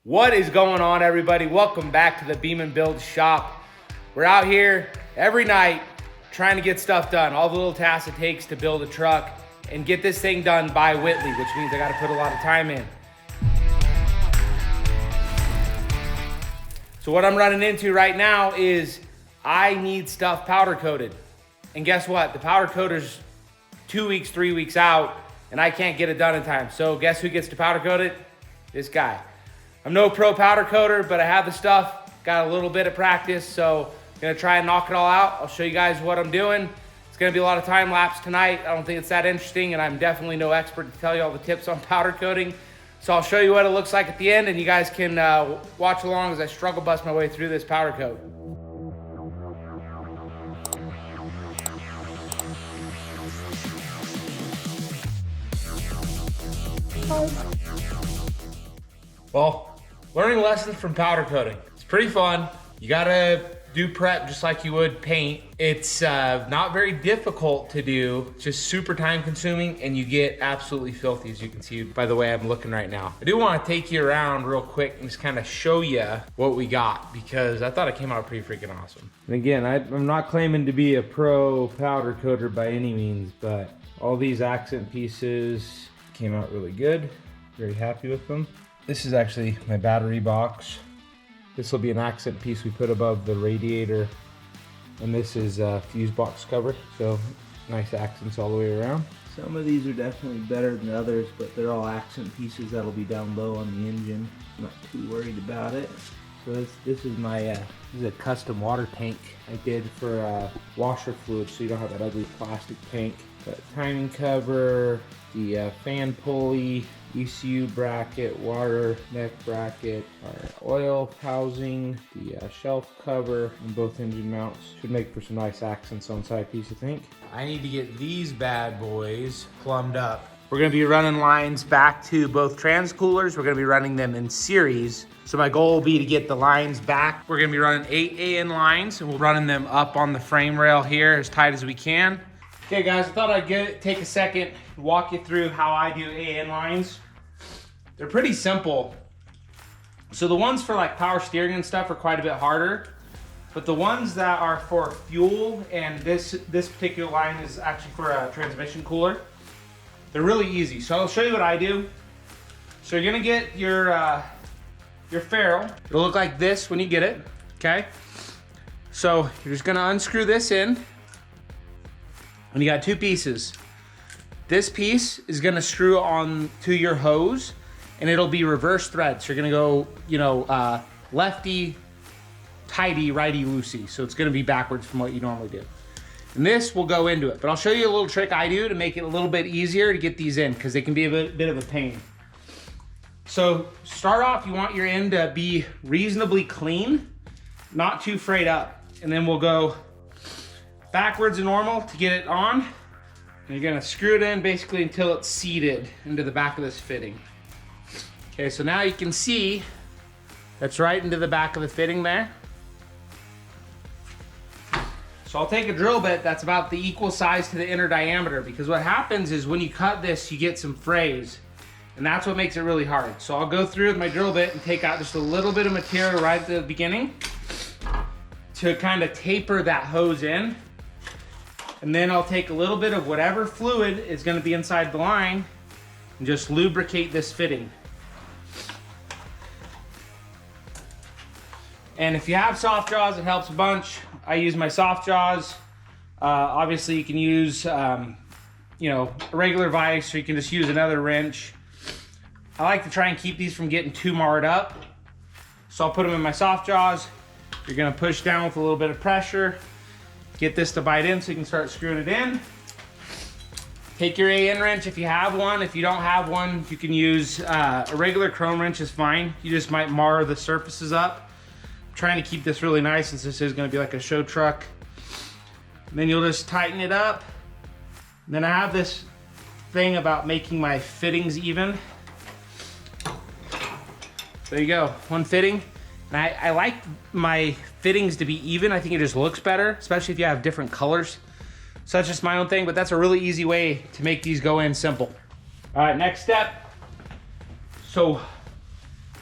What is going on, everybody? Welcome back to the Beaman Build Shop. We're out here every night trying to get stuff done, all the little tasks it takes to build a truck and get this thing done by Whitley, which means I got to put a lot of time in. So what I'm running into right now is I need stuff powder coated. And guess what? The powder coater's 2 weeks, 3 weeks out, and I can't get it done in time. So guess who gets to powder coat it? This guy. I'm no pro powder coater, but I have the stuff, got a little bit of practice, so I'm gonna try and knock it all out. I'll show you guys what I'm doing. It's gonna be a lot of time lapse tonight. I don't think it's that interesting, and I'm definitely no expert to tell you all the tips on powder coating. So I'll show you what it looks like at the end, and you guys can watch along as I struggle bust my way through this powder coat. Well, learning lessons from powder coating. It's pretty fun. You gotta do prep just like you would paint. It's not very difficult to do, it's just super time consuming, and you get absolutely filthy, as you can see by the way I'm looking right now. I do wanna take you around real quick and just kind of show you what we got, because I thought it came out pretty freaking awesome. And again, I'm not claiming to be a pro powder coater by any means, but all these accent pieces came out really good. Very happy with them. This is actually my battery box. This will be an accent piece we put above the radiator. And this is a fuse box cover, so nice accents all the way around. Some of these are definitely better than others, but they're all accent pieces that'll be down low on the engine. I'm not too worried about it. So this is my this is a custom water tank I did for washer fluid, so you don't have that ugly plastic tank. Got timing cover, the fan pulley, ECU bracket, water neck bracket, our oil housing, the shelf cover, and both engine mounts. Should make for some nice accents on side piece, I think. I need to get these bad boys plumbed up. We're gonna be running lines back to both trans coolers. We're gonna be running them in series. So my goal will be to get the lines back. We're gonna be running 8 AN lines, and we're running them up on the frame rail here as tight as we can. Okay guys, I thought I'd take a second and walk you through how I do AN lines. They're pretty simple. So the ones for like power steering and stuff are quite a bit harder, but the ones that are for fuel, and this particular line is actually for a transmission cooler, they're really easy. So I'll show you what I do. So you're gonna get your ferrule. It'll look like this when you get it, okay? So you're just gonna unscrew this in. And you got two pieces. This piece is gonna screw on to your hose, and it'll be reverse thread. So you're gonna go, you know, lefty, tighty, righty, loosey. So it's gonna be backwards from what you normally do. And this will go into it. But I'll show you a little trick I do to make it a little bit easier to get these in, because they can be a bit of a pain. So start off, you want your end to be reasonably clean, not too frayed up. And then we'll go backwards and normal to get it on. And you're gonna screw it in basically until it's seated into the back of this fitting. Okay, so now you can see that's right into the back of the fitting there. So I'll take a drill bit that's about the equal size to the inner diameter, because what happens is when you cut this, you get some frays, and that's what makes it really hard. So I'll go through with my drill bit and take out just a little bit of material right at the beginning to kind of taper that hose in. And then I'll take a little bit of whatever fluid is gonna be inside the line and just lubricate this fitting. And if you have soft jaws, it helps a bunch. I use my soft jaws. Obviously you can use, you know, a regular vise, or you can just use another wrench. I like to try and keep these from getting too marred up. So I'll put them in my soft jaws. You're gonna push down with a little bit of pressure. Get this to bite in so you can start screwing it in. Take your AN wrench if you have one. If you don't have one, you can use a regular chrome wrench is fine. You just might mar the surfaces up. I'm trying to keep this really nice since this is gonna be like a show truck. And then you'll just tighten it up. And then I have this thing about making my fittings even. There you go, one fitting. And I like my fittings to be even. I think it just looks better, especially if you have different colors. So that's just my own thing, but that's a really easy way to make these go in simple. All right, next step. So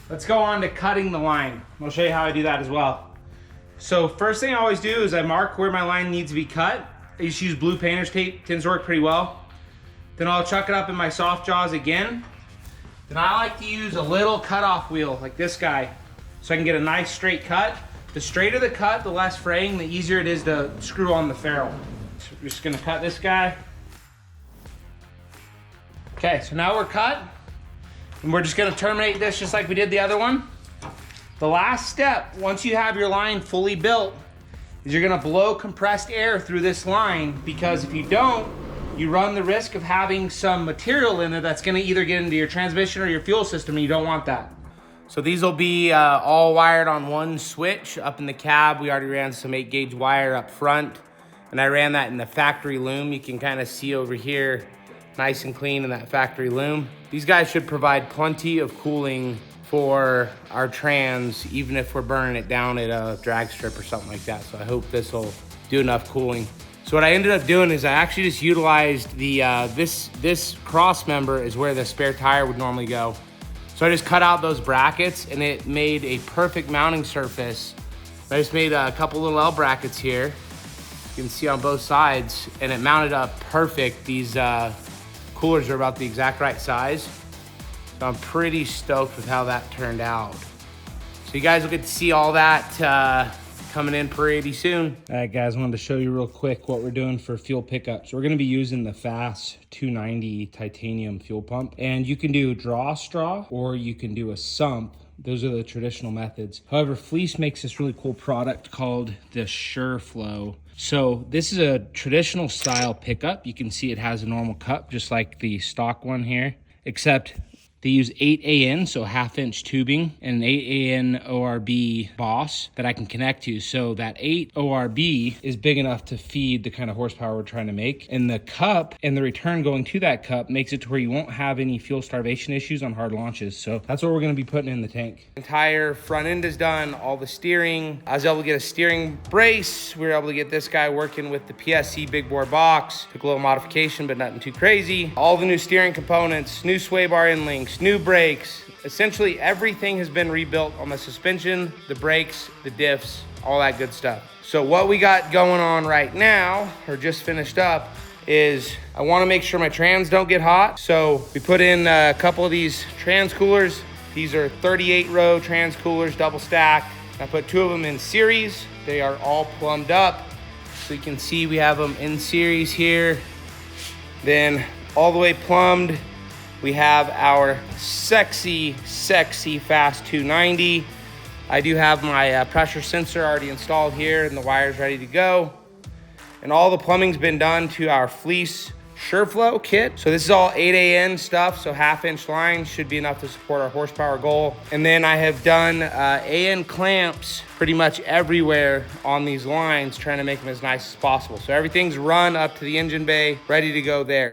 let's go on to cutting the line. I'll show you how I do that as well. So first thing I always do is I mark where my line needs to be cut. I just use blue painter's tape, tends to work pretty well. Then I'll chuck it up in my soft jaws again. Then I like to use a little cutoff wheel like this guy so I can get a nice straight cut. The straighter the cut, the less fraying, the easier it is to screw on the ferrule. So we're just gonna cut this guy. Okay, so now we're cut. And we're just gonna terminate this just like we did the other one. The last step, once you have your line fully built, is you're gonna blow compressed air through this line, because if you don't, you run the risk of having some material in there that's gonna either get into your transmission or your fuel system, and you don't want that. So these will be all wired on one switch up in the cab. We already ran some 8-gauge wire up front, and I ran that in the factory loom. You can kind of see over here, nice and clean in that factory loom. These guys should provide plenty of cooling for our trans, even if we're burning it down at a drag strip or something like that. So I hope this will do enough cooling. So what I ended up doing is I actually just utilized the, this cross member is where the spare tire would normally go. So I just cut out those brackets and it made a perfect mounting surface. I just made a couple little L brackets here. You can see on both sides, and it mounted up perfect. These coolers are about the exact right size. So I'm pretty stoked with how that turned out. So you guys will get to see all that coming in pretty soon. All right, guys, I wanted to show you real quick what we're doing for fuel pickup. So we're gonna be using the FASS 290 titanium fuel pump, and you can do draw straw or you can do a sump. Those are the traditional methods. However, Fleece makes this really cool product called the SureFlo. So this is a traditional style pickup. You can see it has a normal cup, just like the stock one here, except they use 8 AN, so 1/2-inch tubing, and an 8 AN ORB boss that I can connect to. So that 8 ORB is big enough to feed the kind of horsepower we're trying to make. And the cup and the return going to that cup makes it to where you won't have any fuel starvation issues on hard launches. So that's what we're gonna be putting in the tank. Entire front end is done, all the steering. I was able to get a steering brace. We were able to get this guy working with the PSC big bore box. Took a little modification, but nothing too crazy. All the new steering components, new sway bar end links, new brakes. Essentially everything has been rebuilt on the suspension, the brakes, the diffs, all that good stuff. So what we got going on right now, or just finished up, is I want to make sure my trans don't get hot. So we put in a couple of these trans coolers. These are 38 row trans coolers, double stack. I put 2 of them in series. They are all plumbed up. So you can see we have them in series here. Then all the way plumbed, we have our sexy FASS 290. I do have my pressure sensor already installed here and the wires ready to go. And all the plumbing's been done to our Fleece SureFlo kit. So this is all 8 AN stuff, so 1/2-inch line should be enough to support our horsepower goal. And then I have done AN clamps pretty much everywhere on these lines, trying to make them as nice as possible. So everything's run up to the engine bay, ready to go there.